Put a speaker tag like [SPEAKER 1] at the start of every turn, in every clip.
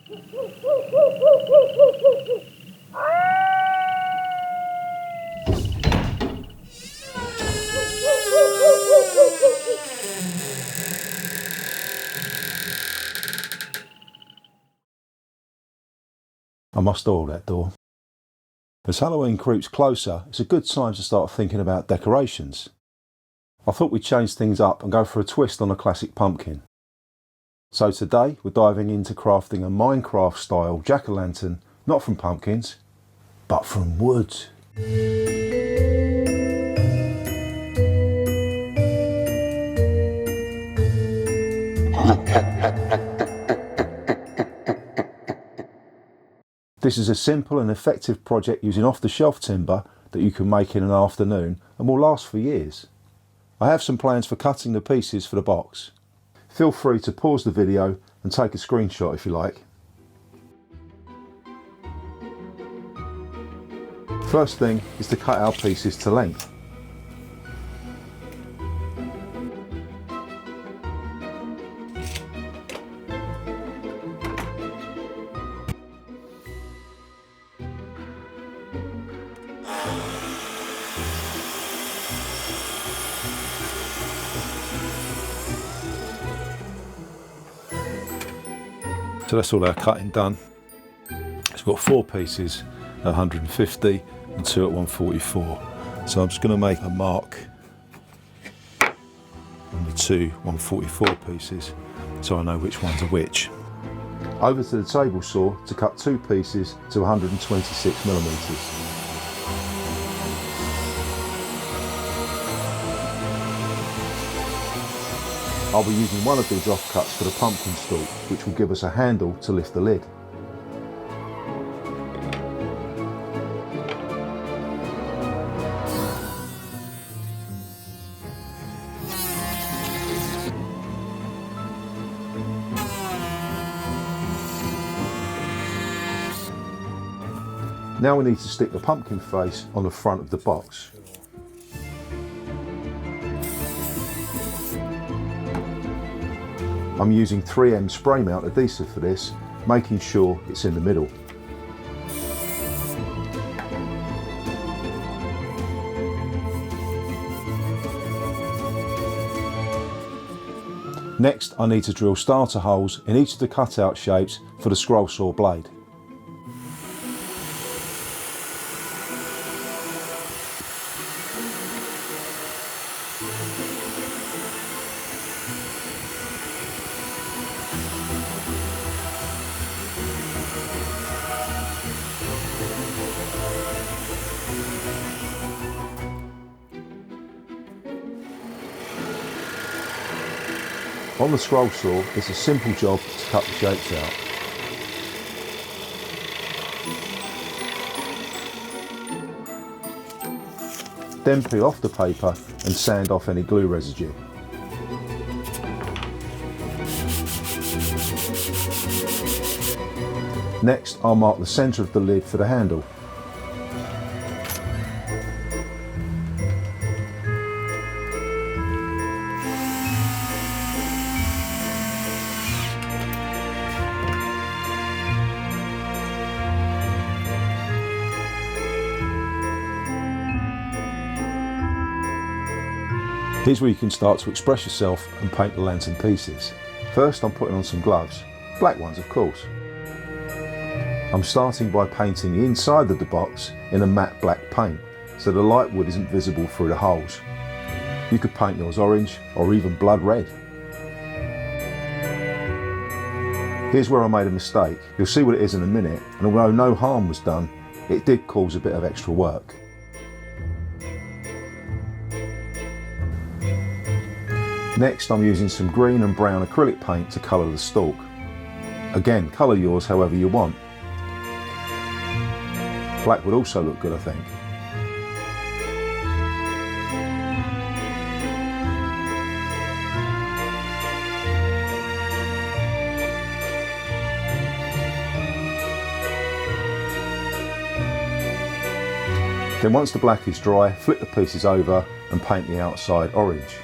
[SPEAKER 1] I must oil that door. As Halloween creeps closer, it's a good time to start thinking about decorations. I thought we'd change things up and go for a twist on a classic pumpkin. So today we're diving into crafting a Minecraft style jack-o'-lantern, not from pumpkins, but from wood. This is a simple and effective project using off-the-shelf timber that you can make in an afternoon and will last for years. I have some plans for cutting the pieces for the box. Feel free to pause the video and take a screenshot if you like. First thing is to cut our pieces to length. So that's all our cutting done. It's got 4 pieces at 150 and 2 at 144. So I'm just going to make a mark on the 2 144 pieces so I know which ones are which. Over to the table saw to cut 2 pieces to 126 millimeters. I'll be using one of these offcuts for the pumpkin stalk, which will give us a handle to lift the lid. Now we need to stick the pumpkin face on the front of the box. I'm using 3M spray mount adhesive for this, making sure it's in the middle. Next, I need to drill starter holes in each of the cutout shapes for the scroll saw blade. On the scroll saw, it's a simple job to cut the shapes out. Then peel off the paper and sand off any glue residue. Next, I'll mark the centre of the lid for the handle. Here's where you can start to express yourself and paint the lantern pieces. First, I'm putting on some gloves, black ones of course. I'm starting by painting the inside of the box in a matte black paint so the light wood isn't visible through the holes. You could paint yours orange or even blood red. Here's where I made a mistake. You'll see what it is in a minute, and although no harm was done, it did cause a bit of extra work. Next, I'm using some green and brown acrylic paint to colour the stalk. Again, colour yours however you want. Black would also look good, I think. Then once the black is dry, flip the pieces over and paint the outside orange.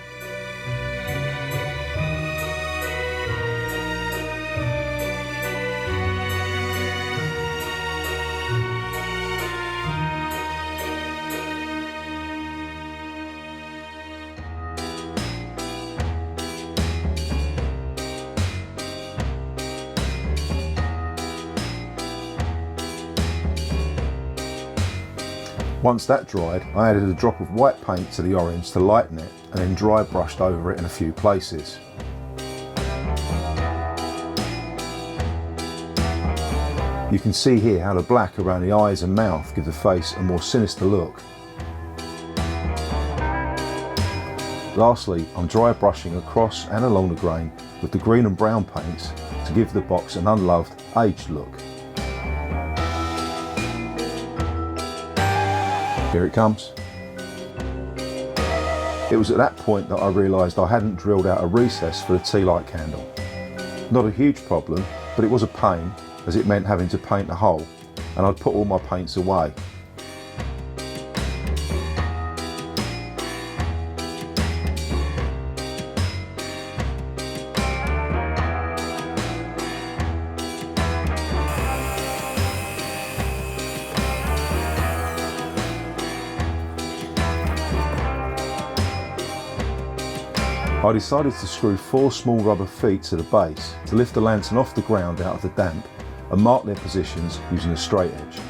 [SPEAKER 1] Once that dried, I added a drop of white paint to the orange to lighten it and then dry brushed over it in a few places. You can see here how the black around the eyes and mouth give the face a more sinister look. Lastly, I'm dry brushing across and along the grain with the green and brown paints to give the box an unloved, aged look. Here it comes. It was at that point that I realised I hadn't drilled out a recess for the tealight candle. Not a huge problem, but it was a pain as it meant having to paint a hole, and I'd put all my paints away. I decided to screw 4 small rubber feet to the base to lift the lantern off the ground out of the damp and mark their positions using a straight edge.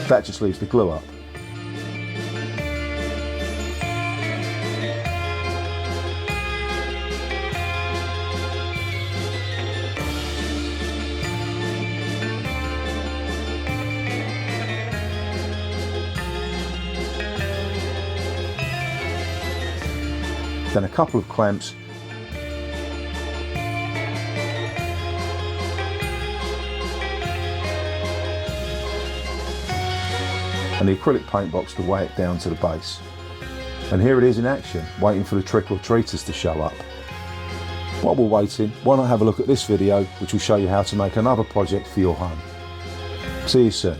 [SPEAKER 1] That just leaves the glue up. Then a couple of clamps and the acrylic paint box to weigh it down to the base. And here it is in action, waiting for the trick-or-treaters to show up. While we're waiting, why not have a look at this video which will show you how to make another project for your home. See you soon.